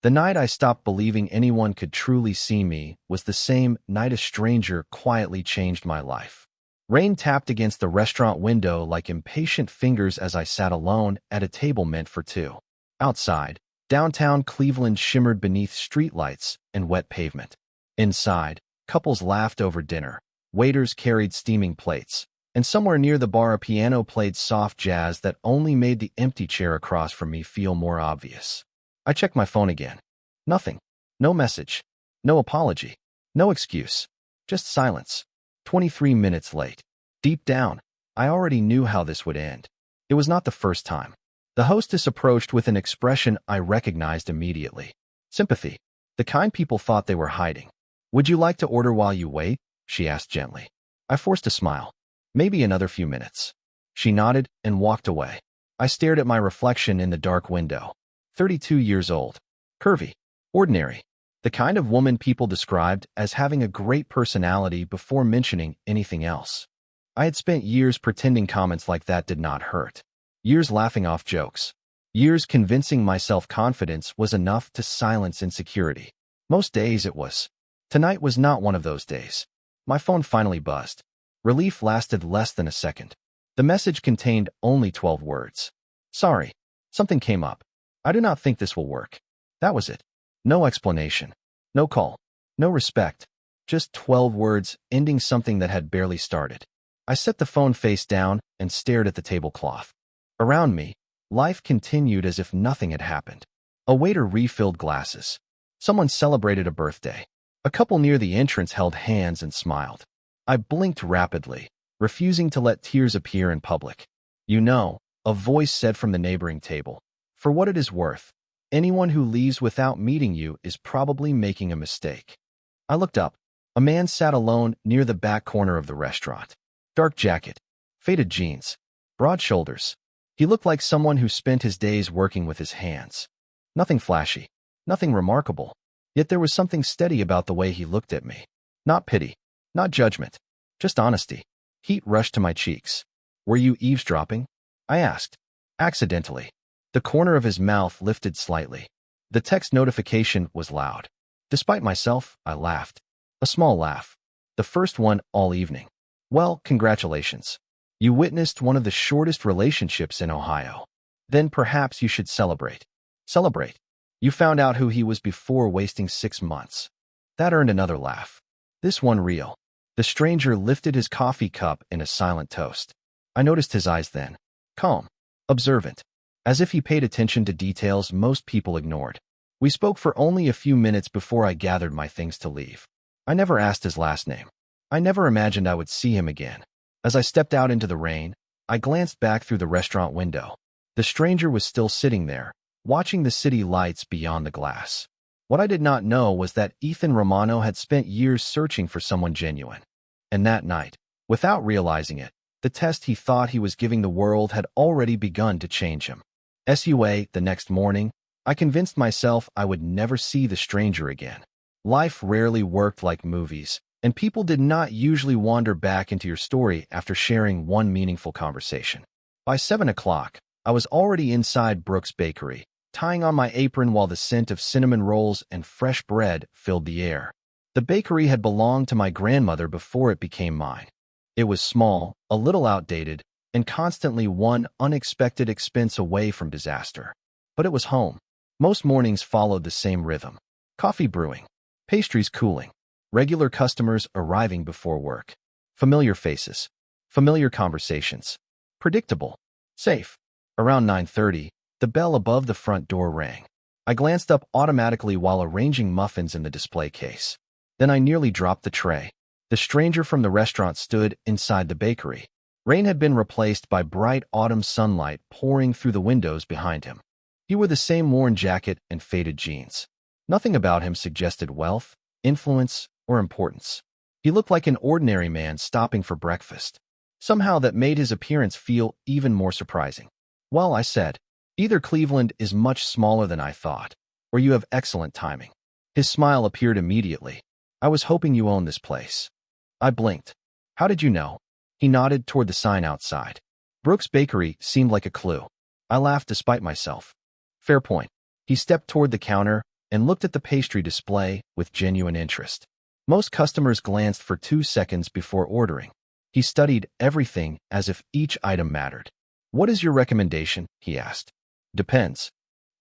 The night I stopped believing anyone could truly see me was the same night a stranger quietly changed my life. Rain tapped against the restaurant window like impatient fingers as I sat alone at a table meant for two. Outside, downtown Cleveland shimmered beneath streetlights and wet pavement. Inside, couples laughed over dinner, waiters carried steaming plates, and somewhere near the bar a piano played soft jazz that only made the empty chair across from me feel more obvious. I checked my phone again. Nothing. No message. No apology. No excuse. Just silence. 23 minutes late. Deep down, I already knew how this would end. It was not the first time. The hostess approached with an expression I recognized immediately. Sympathy. The kind people thought they were hiding. "Would you like to order while you wait?" she asked gently. I forced a smile. "Maybe another few minutes." She nodded and walked away. I stared at my reflection in the dark window. 32 years old. Curvy. Ordinary. The kind of woman people described as having a great personality before mentioning anything else. I had spent years pretending comments like that did not hurt. Years laughing off jokes. Years convincing myself confidence was enough to silence insecurity. Most days it was. Tonight was not one of those days. My phone finally buzzed. Relief lasted less than a second. The message contained only 12 words. "Sorry. Something came up. I do not think this will work." That was it. No explanation. No call. No respect. Just 12 words ending something that had barely started. I set the phone face down and stared at the tablecloth. Around me, life continued as if nothing had happened. A waiter refilled glasses. Someone celebrated a birthday. A couple near the entrance held hands and smiled. I blinked rapidly, refusing to let tears appear in public. "You know," a voice said from the neighboring table, "for what it is worth, anyone who leaves without meeting you is probably making a mistake." I looked up. A man sat alone near the back corner of the restaurant. Dark jacket, faded jeans, broad shoulders. He looked like someone who spent his days working with his hands. Nothing flashy, nothing remarkable. Yet there was something steady about the way he looked at me. Not pity, not judgment, just honesty. Heat rushed to my cheeks. "Were you eavesdropping?" I asked. Accidentally. The corner of his mouth lifted slightly. The text notification was loud. Despite myself, I laughed. A small laugh. The first one all evening. "Well, congratulations. You witnessed one of the shortest relationships in Ohio. Then perhaps you should celebrate." Celebrate. "You found out who he was before wasting 6 months." That earned another laugh. This one real. The stranger lifted his coffee cup in a silent toast. I noticed his eyes then. Calm. Observant. As if he paid attention to details most people ignored. We spoke for only a few minutes before I gathered my things to leave. I never asked his last name. I never imagined I would see him again. As I stepped out into the rain, I glanced back through the restaurant window. The stranger was still sitting there, watching the city lights beyond the glass. What I did not know was that Ethan Romano had spent years searching for someone genuine. And that night, without realizing it, the test he thought he was giving the world had already begun to change him. The next morning, I convinced myself I would never see the stranger again. Life rarely worked like movies, and people did not usually wander back into your story after sharing one meaningful conversation. By 7 o'clock, I was already inside Brooks Bakery, tying on my apron while the scent of cinnamon rolls and fresh bread filled the air. The bakery had belonged to my grandmother before it became mine. It was small, a little outdated, and constantly one unexpected expense away from disaster. But it was home. Most mornings followed the same rhythm. Coffee brewing, pastries cooling, regular customers arriving before work. Familiar faces, familiar conversations. Predictable, safe. Around 9:30, the bell above the front door rang. I glanced up automatically while arranging muffins in the display case. Then I nearly dropped the tray. The stranger from the restaurant stood inside the bakery. Rain had been replaced by bright autumn sunlight pouring through the windows behind him. He wore the same worn jacket and faded jeans. Nothing about him suggested wealth, influence, or importance. He looked like an ordinary man stopping for breakfast. Somehow that made his appearance feel even more surprising. "Well," I said, "either Cleveland is much smaller than I thought, or you have excellent timing." His smile appeared immediately. "I was hoping you owned this place." I blinked. "How did you know?" He nodded toward the sign outside. Brooks Bakery seemed like a clue. I laughed despite myself. "Fair point." He stepped toward the counter, and looked at the pastry display with genuine interest. Most customers glanced for 2 seconds before ordering. He studied everything as if each item mattered. "What is your recommendation?" he asked. "Depends."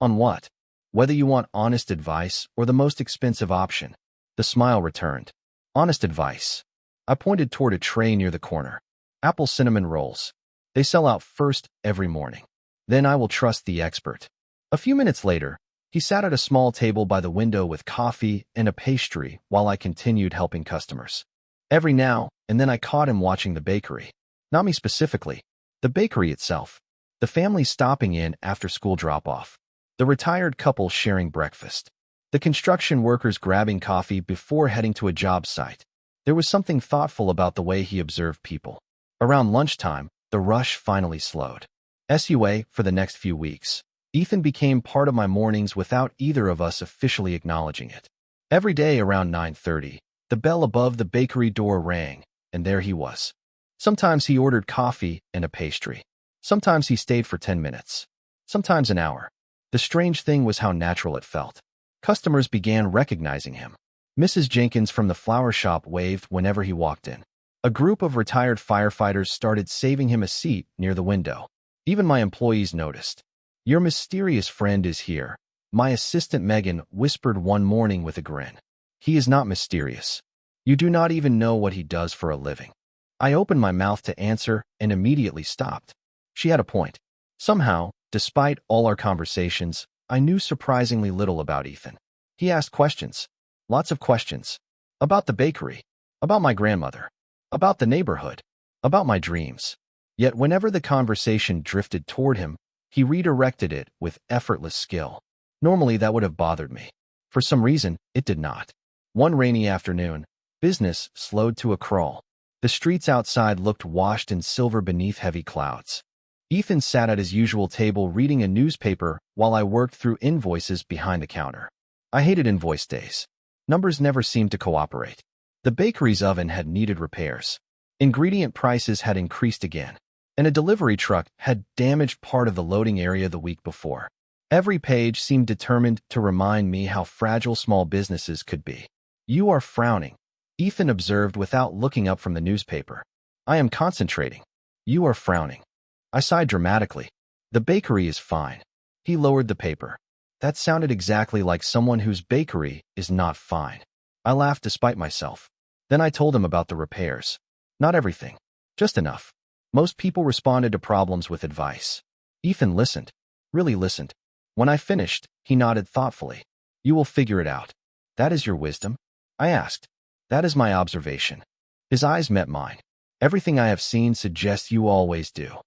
"On what?" "Whether you want honest advice or the most expensive option." The smile returned. "Honest advice." I pointed toward a tray near the corner. "Apple cinnamon rolls. They sell out first every morning. Then I will trust the expert." A few minutes later, he sat at a small table by the window with coffee and a pastry while I continued helping customers. Every now and then I caught him watching the bakery. Not me specifically, the bakery itself. The family stopping in after school drop-off. The retired couple sharing breakfast. The construction workers grabbing coffee before heading to a job site. There was something thoughtful about the way he observed people. Around lunchtime, the rush finally slowed. For the next few weeks, Ethan became part of my mornings without either of us officially acknowledging it. Every day around 9:30, the bell above the bakery door rang, and there he was. Sometimes he ordered coffee and a pastry. Sometimes he stayed for 10 minutes. Sometimes an hour. The strange thing was how natural it felt. Customers began recognizing him. Mrs. Jenkins from the flower shop waved whenever he walked in. A group of retired firefighters started saving him a seat near the window. Even my employees noticed. "Your mysterious friend is here," my assistant Megan whispered one morning with a grin. "He is not mysterious. You do not even know what he does for a living." I opened my mouth to answer and immediately stopped. She had a point. Somehow, despite all our conversations, I knew surprisingly little about Ethan. He asked questions. Lots of questions. About the bakery. About my grandmother. About the neighborhood. About my dreams. Yet whenever the conversation drifted toward him, he redirected it with effortless skill. Normally that would have bothered me. For some reason, it did not. One rainy afternoon, business slowed to a crawl. The streets outside looked washed in silver beneath heavy clouds. Ethan sat at his usual table reading a newspaper while I worked through invoices behind the counter. I hated invoice days. Numbers never seemed to cooperate. The bakery's oven had needed repairs. Ingredient prices had increased again, and a delivery truck had damaged part of the loading area the week before. Every page seemed determined to remind me how fragile small businesses could be. "You are frowning," Ethan observed without looking up from the newspaper. "I am concentrating." "You are frowning." I sighed dramatically. "The bakery is fine." He lowered the paper. That sounded exactly like someone whose bakery is not fine. I laughed despite myself. Then I told him about the repairs. Not everything. Just enough. Most people responded to problems with advice. Ethan listened. Really listened. When I finished, he nodded thoughtfully. "You will figure it out." "That is your wisdom?" I asked. "That is my observation." His eyes met mine. "Everything I have seen suggests you always do."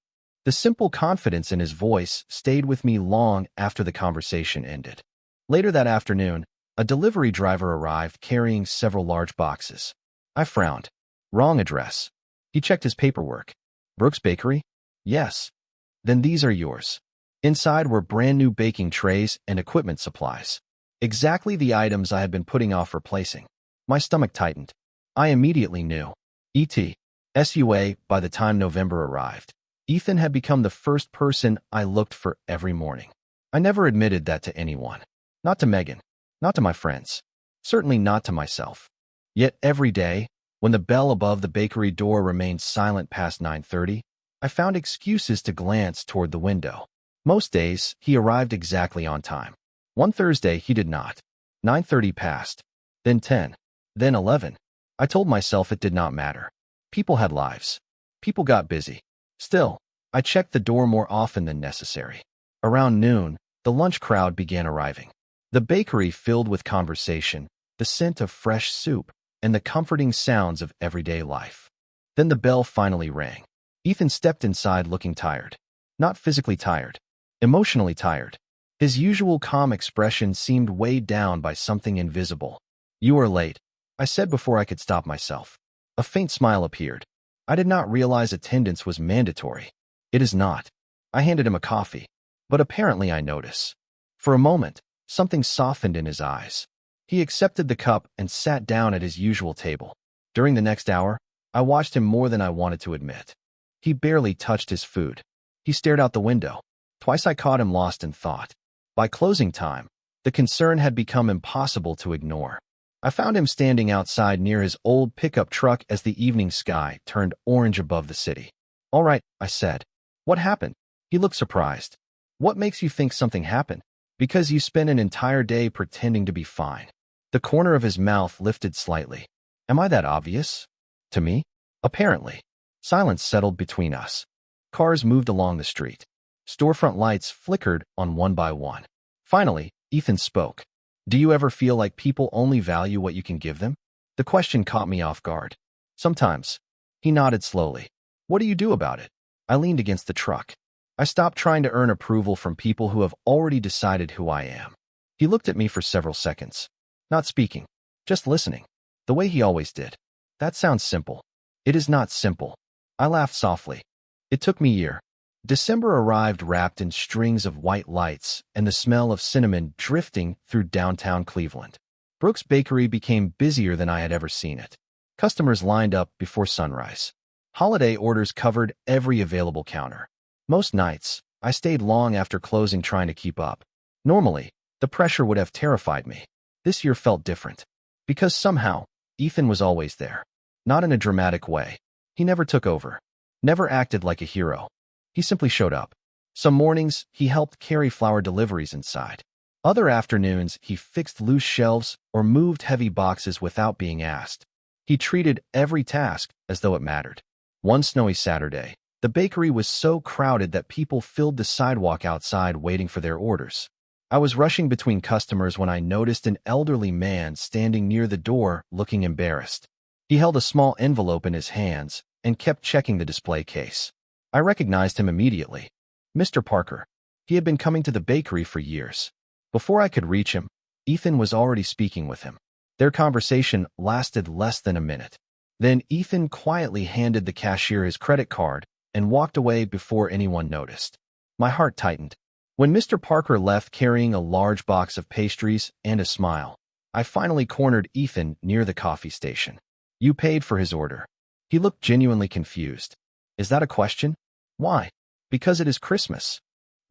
The simple confidence in his voice stayed with me long after the conversation ended. Later that afternoon, a delivery driver arrived carrying several large boxes. I frowned. "Wrong address." He checked his paperwork. "Brooks Bakery?" "Yes." "Then these are yours." Inside were brand new baking trays and equipment supplies. Exactly the items I had been putting off replacing. My stomach tightened. I immediately knew. By the time November arrived, Ethan had become the first person I looked for every morning. I never admitted that to anyone. Not to Megan. Not to my friends. Certainly not to myself. Yet every day, when the bell above the bakery door remained silent past 9:30, I found excuses to glance toward the window. Most days, he arrived exactly on time. One Thursday, he did not. 9:30 passed. Then 10. Then 11. I told myself it did not matter. People had lives. People got busy. Still, I checked the door more often than necessary. Around noon, the lunch crowd began arriving. The bakery filled with conversation, the scent of fresh soup, and the comforting sounds of everyday life. Then the bell finally rang. Ethan stepped inside looking tired. Not physically tired. Emotionally tired. His usual calm expression seemed weighed down by something invisible. "You are late," I said before I could stop myself. A faint smile appeared. I did not realize attendance was mandatory. It is not. I handed him a coffee. But apparently I noticed. For a moment, something softened in his eyes. He accepted the cup and sat down at his usual table. During the next hour, I watched him more than I wanted to admit. He barely touched his food. He stared out the window. Twice I caught him lost in thought. By closing time, The concern had become impossible to ignore. I found him standing outside near his old pickup truck as the evening sky turned orange above the city. "All right," I said. "What happened?" He looked surprised. "What makes you think something happened?" "Because you spent an entire day pretending to be fine." The corner of his mouth lifted slightly. "Am I that obvious?" "To me?" "Apparently." Silence settled between us. Cars moved along the street. Storefront lights flickered on one by one. Finally, Ethan spoke. "Do you ever feel like people only value what you can give them?" The question caught me off guard. "Sometimes." He nodded slowly. "What do you do about it?" I leaned against the truck. "I stopped trying to earn approval from people who have already decided who I am." He looked at me for several seconds. Not speaking, just listening, the way he always did. "That sounds simple." "It is not simple." I laughed softly. "It took me a year." December arrived wrapped in strings of white lights and the smell of cinnamon drifting through downtown Cleveland. Brooks Bakery became busier than I had ever seen it. Customers lined up before sunrise. Holiday orders covered every available counter. Most nights, I stayed long after closing trying to keep up. Normally, the pressure would have terrified me. This year felt different. Because somehow, Ethan was always there. Not in a dramatic way. He never took over. Never acted like a hero. He simply showed up. Some mornings, he helped carry flour deliveries inside. Other afternoons, he fixed loose shelves or moved heavy boxes without being asked. He treated every task as though it mattered. One snowy Saturday, the bakery was so crowded that people filled the sidewalk outside waiting for their orders. I was rushing between customers when I noticed an elderly man standing near the door looking embarrassed. He held a small envelope in his hands and kept checking the display case. I recognized him immediately. Mr. Parker. He had been coming to the bakery for years. Before I could reach him, Ethan was already speaking with him. Their conversation lasted less than a minute. Then Ethan quietly handed the cashier his credit card and walked away before anyone noticed. My heart tightened. When Mr. Parker left carrying a large box of pastries and a smile, I finally cornered Ethan near the coffee station. "You paid for his order." He looked genuinely confused. "Is that a question?" "Why?" "Because it is Christmas."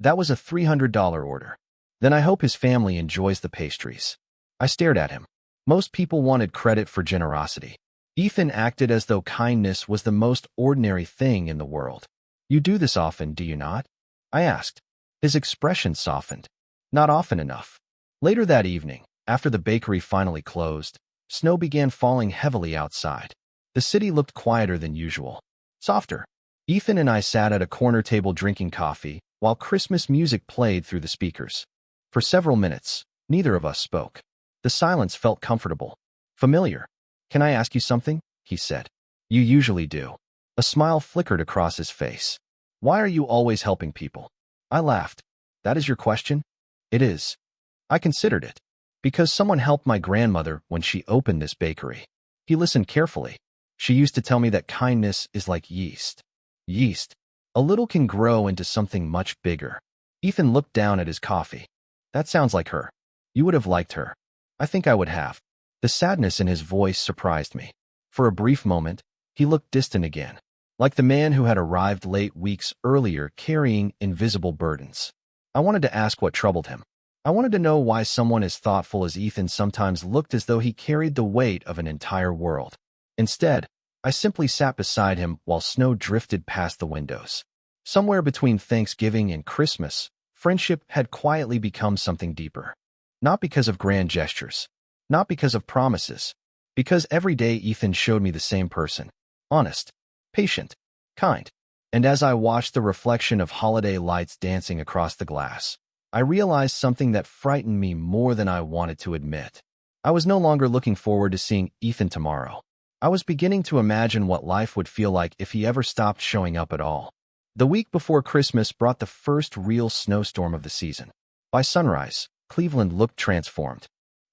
"That was a $300 order." "Then I hope his family enjoys the pastries." I stared at him. Most people wanted credit for generosity. Ethan acted as though kindness was the most ordinary thing in the world. "You do this often, do you not?" I asked. His expression softened. "Not often enough." Later that evening, after the bakery finally closed, snow began falling heavily outside. The city looked quieter than usual. Softer. Ethan and I sat at a corner table drinking coffee while Christmas music played through the speakers. For several minutes, neither of us spoke. The silence felt comfortable. Familiar. "Can I ask you something?" he said. "You usually do." A smile flickered across his face. "Why are you always helping people?" I laughed. "That is your question?" "It is." I considered it. "Because someone helped my grandmother when she opened this bakery." He listened carefully. "She used to tell me that kindness is like yeast." Yeast. A little can grow into something much bigger. Ethan looked down at his coffee. "That sounds like her. You would have liked her." "I think I would have." The sadness in his voice surprised me. For a brief moment, he looked distant again, like the man who had arrived late weeks earlier carrying invisible burdens. I wanted to ask what troubled him. I wanted to know why someone as thoughtful as Ethan sometimes looked as though he carried the weight of an entire world. Instead, I simply sat beside him while snow drifted past the windows. Somewhere between Thanksgiving and Christmas, friendship had quietly become something deeper. Not because of grand gestures. Not because of promises. Because every day Ethan showed me the same person. Honest. Patient. Kind. And as I watched the reflection of holiday lights dancing across the glass, I realized something that frightened me more than I wanted to admit. I was no longer looking forward to seeing Ethan tomorrow. I was beginning to imagine what life would feel like if he ever stopped showing up at all. The week before Christmas brought the first real snowstorm of the season. By sunrise, Cleveland looked transformed.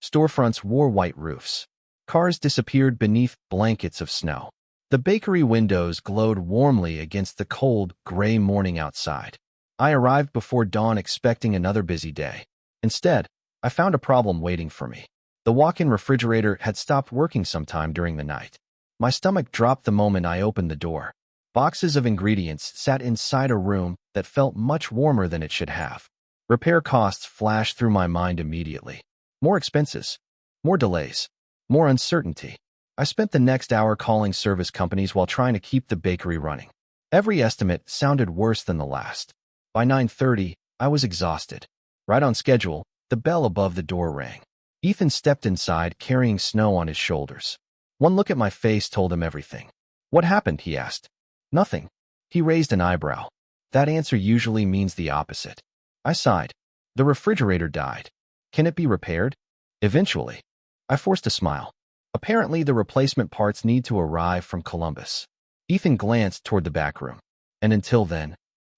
Storefronts wore white roofs. Cars disappeared beneath blankets of snow. The bakery windows glowed warmly against the cold, gray morning outside. I arrived before dawn expecting another busy day. Instead, I found a problem waiting for me. The walk-in refrigerator had stopped working sometime during the night. My stomach dropped the moment I opened the door. Boxes of ingredients sat inside a room that felt much warmer than it should have. Repair costs flashed through my mind immediately. More expenses, more delays, more uncertainty. I spent the next hour calling service companies while trying to keep the bakery running. Every estimate sounded worse than the last. By 9:30, I was exhausted. Right on schedule, the bell above the door rang. Ethan stepped inside, carrying snow on his shoulders. One look at my face told him everything. "What happened?" he asked. "Nothing." He raised an eyebrow. That answer usually means the opposite. I sighed. "The refrigerator died. Can it be repaired?" "Eventually." I forced a smile. "Apparently the replacement parts need to arrive from Columbus." Ethan glanced toward the back room. "And until then,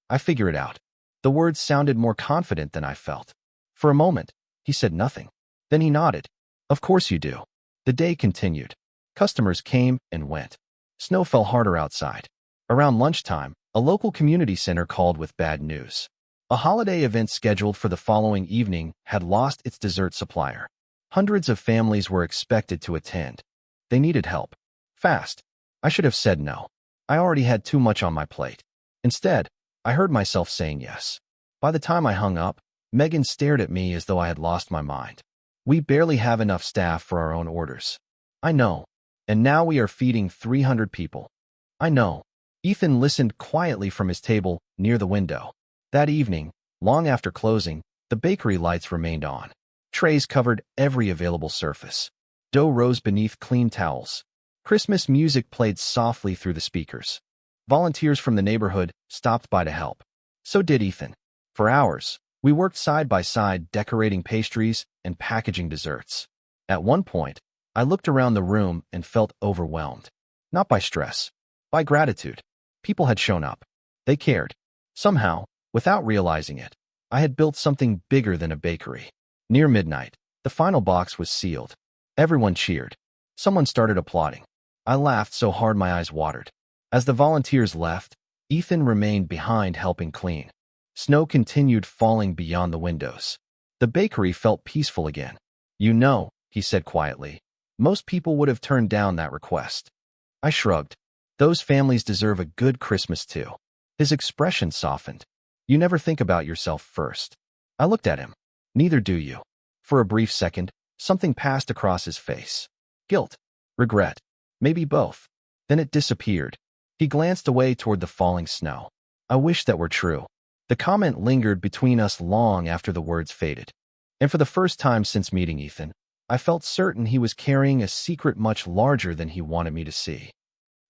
I figure it out." The words sounded more confident than I felt. For a moment, he said nothing. Then he nodded. "Of course you do." The day continued. Customers came and went. Snow fell harder outside. Around lunchtime, a local community center called with bad news. A holiday event scheduled for the following evening had lost its dessert supplier. Hundreds of families were expected to attend. They needed help. Fast. I should have said no. I already had too much on my plate. Instead, I heard myself saying yes. By the time I hung up, Megan stared at me as though I had lost my mind. "We barely have enough staff for our own orders." "I know. And now we are feeding 300 people." "I know." Ethan listened quietly from his table near the window. That evening, long after closing, the bakery lights remained on. Trays covered every available surface. Dough rose beneath clean towels. Christmas music played softly through the speakers. Volunteers from the neighborhood stopped by to help. So did Ethan. For hours, we worked side by side decorating pastries and packaging desserts. At one point, I looked around the room and felt overwhelmed. Not by stress, by gratitude. People had shown up. They cared. Somehow, without realizing it, I had built something bigger than a bakery. Near midnight, the final box was sealed. Everyone cheered. Someone started applauding. I laughed so hard my eyes watered. As the volunteers left, Ethan remained behind helping clean. Snow continued falling beyond the windows. The bakery felt peaceful again. "You know," he said quietly, "most people would have turned down that request." I shrugged. "Those families deserve a good Christmas too." His expression softened. "You never think about yourself first." I looked at him. "Neither do you." For a brief second, something passed across his face. Guilt. Regret. Maybe both. Then it disappeared. He glanced away toward the falling snow. I wish that were true. The comment lingered between us long after the words faded. And for the first time since meeting Ethan, I felt certain he was carrying a secret much larger than he wanted me to see.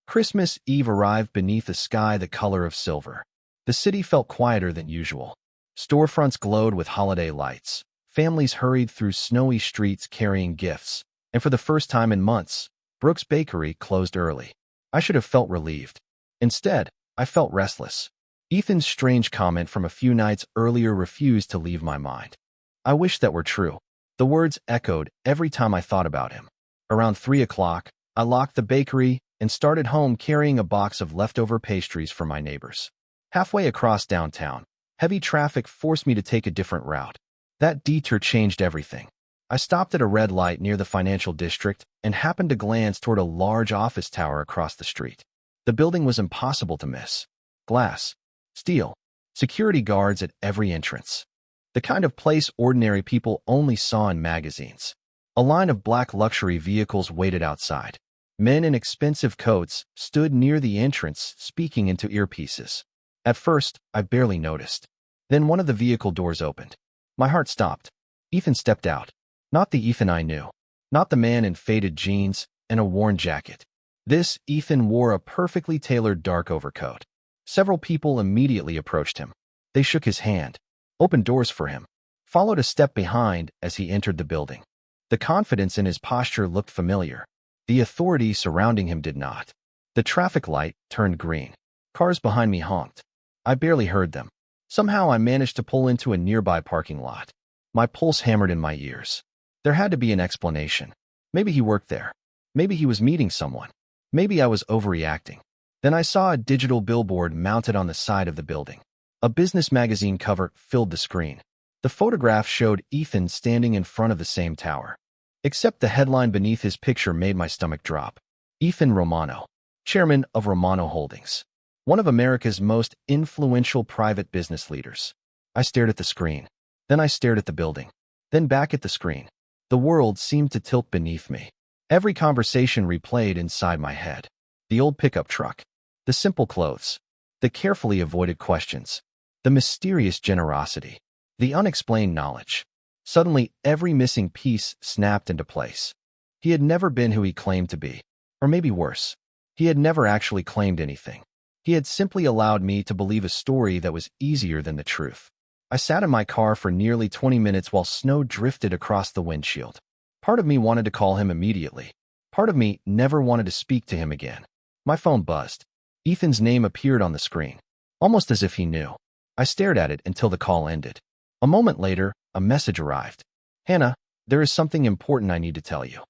Christmas Eve arrived beneath a sky the color of silver. The city felt quieter than usual. Storefronts glowed with holiday lights. Families hurried through snowy streets carrying gifts. And for the first time in months, Brooks Bakery closed early. I should have felt relieved. Instead, I felt restless. Ethan's strange comment from a few nights earlier refused to leave my mind. I wish that were true. The words echoed every time I thought about him. Around 3 o'clock, I locked the bakery and started home carrying a box of leftover pastries for my neighbors. Halfway across downtown, heavy traffic forced me to take a different route. That detour changed everything. I stopped at a red light near the financial district and happened to glance toward a large office tower across the street. The building was impossible to miss. Glass, steel, security guards at every entrance. The kind of place ordinary people only saw in magazines. A line of black luxury vehicles waited outside. Men in expensive coats stood near the entrance, speaking into earpieces. At first, I barely noticed. Then one of the vehicle doors opened. My heart stopped. Ethan stepped out. Not the Ethan I knew. Not the man in faded jeans and a worn jacket. This Ethan wore a perfectly tailored dark overcoat. Several people immediately approached him. They shook his hand, opened doors for him, followed a step behind as he entered the building. The confidence in his posture looked familiar. The authority surrounding him did not. The traffic light turned green. Cars behind me honked. I barely heard them. Somehow I managed to pull into a nearby parking lot. My pulse hammered in my ears. There had to be an explanation. Maybe he worked there. Maybe he was meeting someone. Maybe I was overreacting. Then I saw a digital billboard mounted on the side of the building. A business magazine cover filled the screen. The photograph showed Ethan standing in front of the same tower. Except the headline beneath his picture made my stomach drop. Ethan Romano, chairman of Romano Holdings, one of America's most influential private business leaders. I stared at the screen. Then I stared at the building. Then back at the screen. The world seemed to tilt beneath me. Every conversation replayed inside my head. The old pickup truck. The simple clothes. The carefully avoided questions. The mysterious generosity. The unexplained knowledge. Suddenly, every missing piece snapped into place. He had never been who he claimed to be. Or maybe worse, he had never actually claimed anything. He had simply allowed me to believe a story that was easier than the truth. I sat in my car for nearly 20 minutes while snow drifted across the windshield. Part of me wanted to call him immediately. Part of me never wanted to speak to him again. My phone buzzed. Ethan's name appeared on the screen, almost as if he knew. I stared at it until the call ended. A moment later, a message arrived. Hannah, there is something important I need to tell you.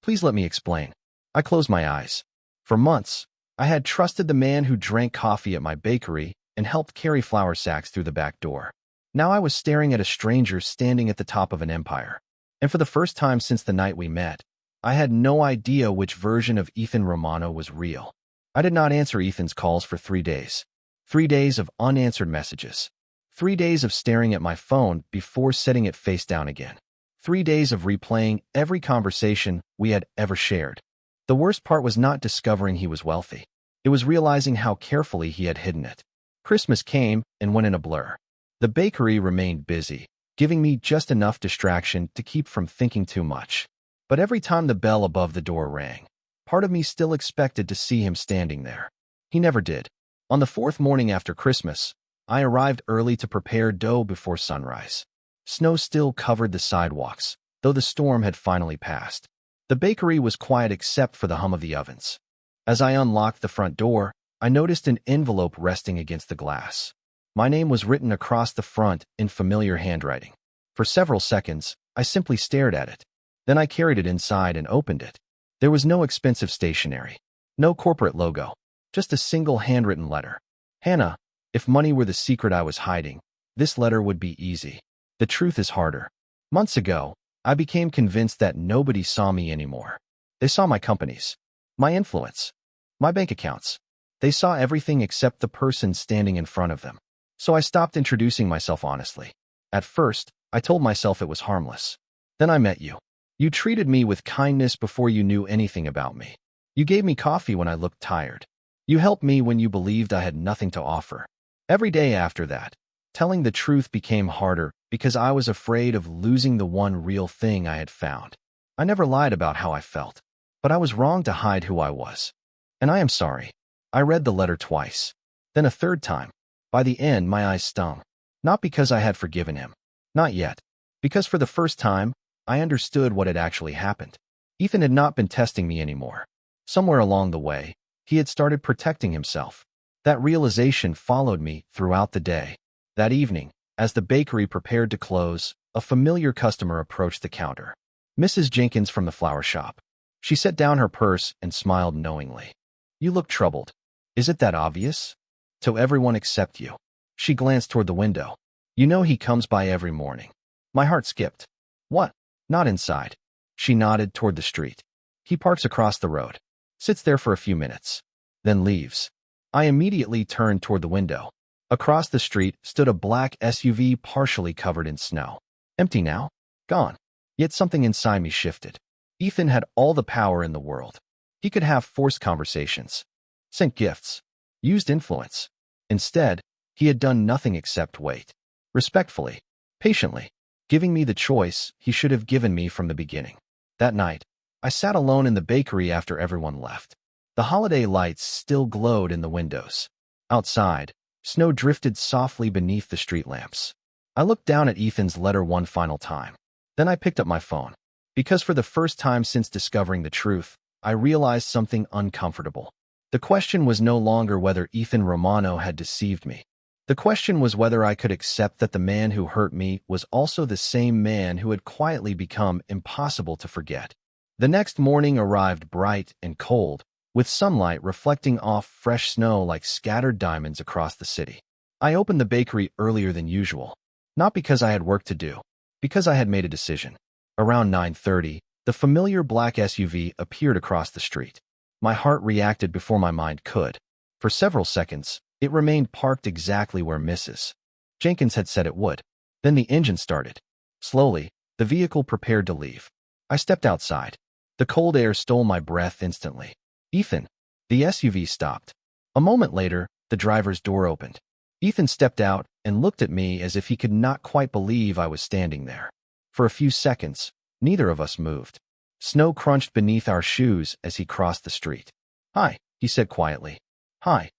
Please let me explain. I closed my eyes. For months, I had trusted the man who drank coffee at my bakery and helped carry flour sacks through the back door. Now I was staring at a stranger standing at the top of an empire. And for the first time since the night we met, I had no idea which version of Ethan Romano was real. I did not answer Ethan's calls for 3 days. 3 days of unanswered messages. 3 days of staring at my phone before setting it face down again. 3 days of replaying every conversation we had ever shared. The worst part was not discovering he was wealthy. It was realizing how carefully he had hidden it. Christmas came and went in a blur. The bakery remained busy, giving me just enough distraction to keep from thinking too much. But every time the bell above the door rang, part of me still expected to see him standing there. He never did. On the 4th morning after Christmas, I arrived early to prepare dough before sunrise. Snow still covered the sidewalks, though the storm had finally passed. The bakery was quiet except for the hum of the ovens. As I unlocked the front door, I noticed an envelope resting against the glass. My name was written across the front in familiar handwriting. For several seconds, I simply stared at it. Then I carried it inside and opened it. There was no expensive stationery, no corporate logo, just a single handwritten letter. Hannah, if money were the secret I was hiding, this letter would be easy. The truth is harder. Months ago, I became convinced that nobody saw me anymore. They saw my companies, my influence, my bank accounts. They saw everything except the person standing in front of them. So I stopped introducing myself honestly. At first, I told myself it was harmless. Then I met you. You treated me with kindness before you knew anything about me. You gave me coffee when I looked tired. You helped me when you believed I had nothing to offer. Every day after that, telling the truth became harder because I was afraid of losing the one real thing I had found. I never lied about how I felt, but I was wrong to hide who I was. And I am sorry. I read the letter twice, then a third time. By the end, my eyes stung. Not because I had forgiven him. Not yet. Because for the first time, I understood what had actually happened. Ethan had not been testing me anymore. Somewhere along the way, he had started protecting himself. That realization followed me throughout the day. That evening, as the bakery prepared to close, a familiar customer approached the counter. Mrs. Jenkins from the flower shop. She set down her purse and smiled knowingly. You look troubled. Is it that obvious? To everyone except you. She glanced toward the window. You know he comes by every morning. My heart skipped. What? Not inside. She nodded toward the street. He parks across the road. Sits there for a few minutes. Then leaves. I immediately turned toward the window. Across the street stood a black SUV partially covered in snow. Empty now. Gone. Yet something inside me shifted. Ethan had all the power in the world. He could have forced conversations, sent gifts, used influence. Instead, he had done nothing except wait. Respectfully, patiently, giving me the choice he should have given me from the beginning. That night, I sat alone in the bakery after everyone left. The holiday lights still glowed in the windows. Outside, snow drifted softly beneath the street lamps. I looked down at Ethan's letter one final time. Then I picked up my phone. Because for the first time since discovering the truth, I realized something uncomfortable. The question was no longer whether Ethan Romano had deceived me. The question was whether I could accept that the man who hurt me was also the same man who had quietly become impossible to forget. The next morning arrived bright and cold, with sunlight reflecting off fresh snow like scattered diamonds across the city. I opened the bakery earlier than usual, not because I had work to do, because I had made a decision. Around 9:30, the familiar black SUV appeared across the street. My heart reacted before my mind could. For several seconds, it remained parked exactly where Mrs. Jenkins had said it would. Then the engine started. Slowly, the vehicle prepared to leave. I stepped outside. The cold air stole my breath instantly. Ethan. The SUV stopped. A moment later, the driver's door opened. Ethan stepped out and looked at me as if he could not quite believe I was standing there. For a few seconds, neither of us moved. Snow crunched beneath our shoes as he crossed the street. "Hi," he said quietly. "Hi."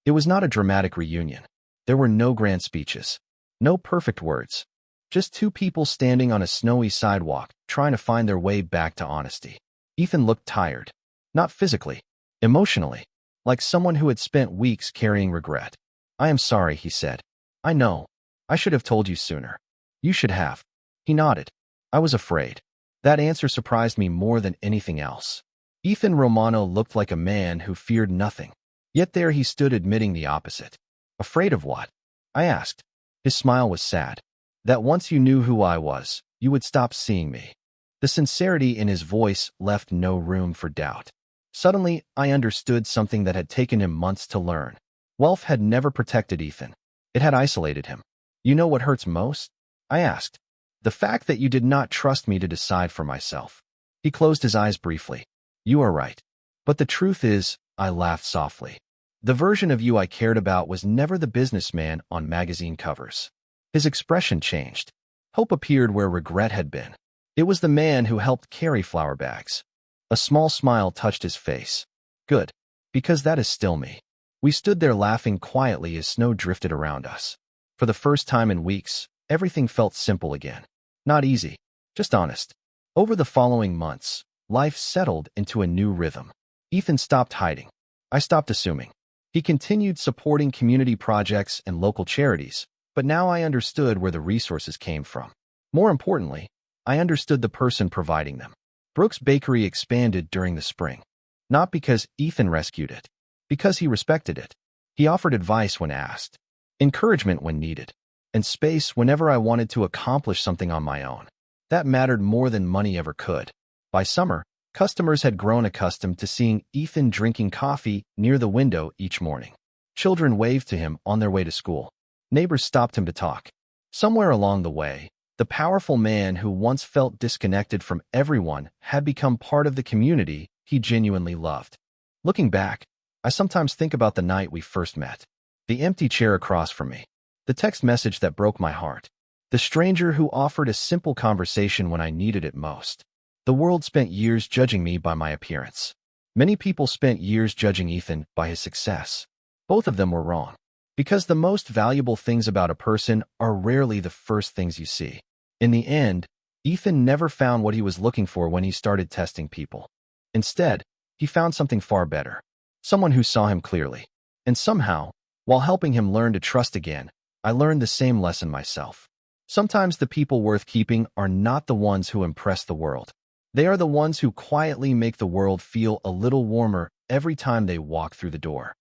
It was not a dramatic reunion. There were no grand speeches. No perfect words. Just two people standing on a snowy sidewalk, trying to find their way back to honesty. Ethan looked tired. Not physically. Emotionally. Like someone who had spent weeks carrying regret. "I am sorry," he said. "I know. I should have told you sooner." "You should have." He nodded. "I was afraid." That answer surprised me more than anything else. Ethan Romano looked like a man who feared nothing. Yet there he stood admitting the opposite. "Afraid of what?" I asked. His smile was sad. "That once you knew who I was, you would stop seeing me." The sincerity in his voice left no room for doubt. Suddenly, I understood something that had taken him months to learn. Wealth had never protected Ethan. It had isolated him. "You know what hurts most?" I asked. "The fact that you did not trust me to decide for myself." He closed his eyes briefly. "You are right. But the truth is," I laughed softly, "the version of you I cared about was never the businessman on magazine covers." His expression changed. Hope appeared where regret had been. It was the man who helped carry flour bags. A small smile touched his face. "Good. Because that is still me." We stood there laughing quietly as snow drifted around us. For the first time in weeks, everything felt simple again. Not easy, just honest. Over the following months, life settled into a new rhythm. Ethan stopped hiding. I stopped assuming. He continued supporting community projects and local charities, but now I understood where the resources came from. More importantly, I understood the person providing them. Brooks Bakery expanded during the spring. Not because Ethan rescued it, because he respected it. He offered advice when asked, encouragement when needed, and space whenever I wanted to accomplish something on my own. That mattered more than money ever could. By summer, customers had grown accustomed to seeing Ethan drinking coffee near the window each morning. Children waved to him on their way to school. Neighbors stopped him to talk. Somewhere along the way, the powerful man who once felt disconnected from everyone had become part of the community he genuinely loved. Looking back, I sometimes think about the night we first met. The empty chair across from me. The text message that broke my heart. The stranger who offered a simple conversation when I needed it most. The world spent years judging me by my appearance. Many people spent years judging Ethan by his success. Both of them were wrong. Because the most valuable things about a person are rarely the first things you see. In the end, Ethan never found what he was looking for when he started testing people. Instead, he found something far better. Someone who saw him clearly. And somehow, while helping him learn to trust again, I learned the same lesson myself. Sometimes the people worth keeping are not the ones who impress the world. They are the ones who quietly make the world feel a little warmer every time they walk through the door.